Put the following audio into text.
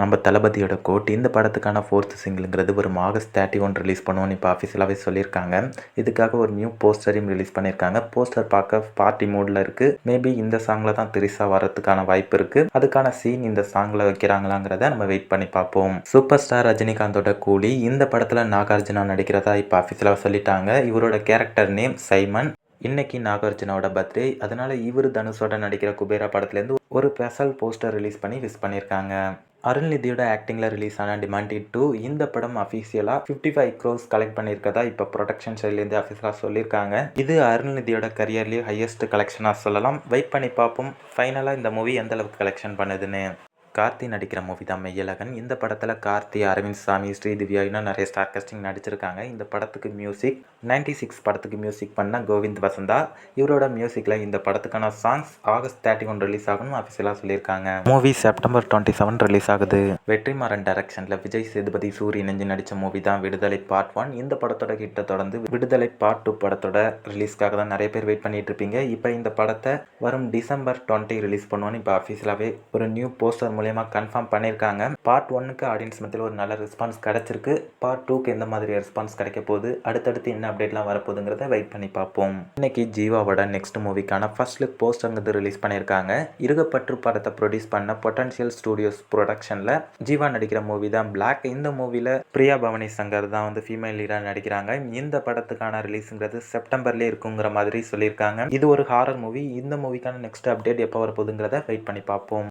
நம்ம தளபதியோட கோட் இந்த படத்துக்கான ஃபோர்த் சிங்கிள்ங்கிறது ஒரு ஆகஸ்ட் 31 ரிலீஸ் பண்ணுவோம்னு இப்போ அஃபிஷியலாகவே சொல்லியிருக்காங்க. இதுக்காக ஒரு நியூ போஸ்டரையும் ரிலீஸ் பண்ணியிருக்காங்க. போஸ்டர் பார்க்க பார்ட்டி மூடில் இருக்குது. மேபி இந்த சாங்கில் தான் திரிசா வரதுக்கான வாய்ப்பு இருக்குது. அதுக்கான சீன் இந்த சாங்கில் வைக்கிறாங்களாங்கிறத நம்ம வெயிட் பண்ணி பார்ப்போம். சூப்பர் ஸ்டார் ரஜினிகாந்தோட கூலி இந்த படத்தில் நாகார்ஜுனா நடிக்கிறதா இப்போ அஃபிஷியலாக சொல்லிட்டாங்க. இவரோட கேரக்டர் நேம் சைமன். இன்னைக்கு நாகார்ஜுனாவோட பர்த்டே, அதனால இவர் தனுஷோட நடிக்கிற குபேரா படத்துலேருந்து ஒரு ஸ்பெஷல் போஸ்டர் ரிலீஸ் பண்ணி விஷ் பண்ணியிருக்காங்க. அருள்நிதியோட ஆக்டிங்கில் ரிலீஸ் ஆன டிமாண்டி 2 இந்த படம் அஃபிஷியலாக 55 crores கலெக்ட் பண்ணியிருக்கதா இப்போ ப்ரொடக்ஷன் சைட்லேருந்து அஃபிஷியலாக சொல்லியிருக்காங்க. இது அருள்நிதியோட கரியர்லேயே ஹையஸ்ட் கலெக்ஷனாக சொல்லலாம். வெயிட் பண்ணி பார்ப்போம் ஃபைனலாக இந்த மூவி எந்த அளவுக்கு கலெக்ஷன் பண்ணுதுன்னு. கார்த்தி நடிக்கிற மூவி தான் மெய்யழகன். இந்த படத்தில் கார்த்தி, அரவிந்த் சாமி, ஸ்ரீதிவ்யா இன்னும் நிறைய ஸ்டார் காஸ்டிங் நடிச்சிருக்காங்க. இந்த படத்துக்கு மியூசிக் 96 படத்துக்கு மியூசிக் பண்ண கோவிந்த் வசந்தா. இவரோட மியூசிக்கில் இந்த படத்துக்கான சாங்ஸ் ஆகஸ்ட் 31 ரிலீஸ் ஆகணும் அஃபிஷியலாக சொல்லியிருக்காங்க. மூவி செப்டம்பர் 27 ரிலீஸ் ஆகுது. வெற்றிமாறன் டைரக்ஷனில் விஜய் சேதுபதி, சூரி இணைஞ்சு நடித்த மூவி தான் விடுதலை பார்ட் 1. இந்த படத்தோட கிட்ட தொடர்ந்து விடுதலை பார்ட் 2 படத்தோட ரிலீஸ்க்காக தான் நிறைய பேர் வெயிட் பண்ணிட்டு இருப்பீங்க. இப்போ இந்த படத்தை வரும் டிசம்பர் 20 ரிலீஸ் பண்ணுவோன்னு இப்போ அஃபிஷியலாகவே ஒரு நியூ போஸ்டர் மூலமா கன்ஃபார்ம் பண்ணியிருக்காங்க. பார்ட் 1க்கு ஆடியன்ஸ் மத்தியில் ஒரு நல்ல ரெஸ்பான்ஸ் கிடைச்சிருக்கு. பார்ட் 2க்கு எந்த மாதிரி ரெஸ்பான்ஸ் கிடைக்க போகுது, அடுத்தடுத்து என்ன அப்டேட்லாம் வரப்போகுதுங்கிறத வெயிட் பண்ணி பார்ப்போம். இன்னைக்கு ஜீவாவோட நெக்ஸ்ட் மூவிக்கான ஃபர்ஸ்ட் லுக் போஸ்டர்ங்கிறது ரிலீஸ் பண்ணியிருக்காங்க. இருகப்பற்று படத்தை ப்ரொடியூஸ் பண்ண பொட்டன்ஷியல் ஸ்டுடியோஸ் ப்ரொடக்ஷனில் ஜீவா நடிக்கிற மூவி தான் பிளாக். இந்த மூவியில் பிரியா பவானி சங்கர் தான் வந்து ஃபீமேல் லீடாக நடிக்கிறாங்க. இந்த படத்துக்கான ரிலீஸுங்கிறது செப்டம்பர்லேயே இருக்குங்கிற மாதிரி சொல்லியிருக்காங்க. இது ஒரு ஹாரர் மூவி. இந்த மூவிக்கான நெக்ஸ்ட் அப்டேட் எப்போ வரப்போகுதுங்கிறத வெயிட் பண்ணி பார்ப்போம்.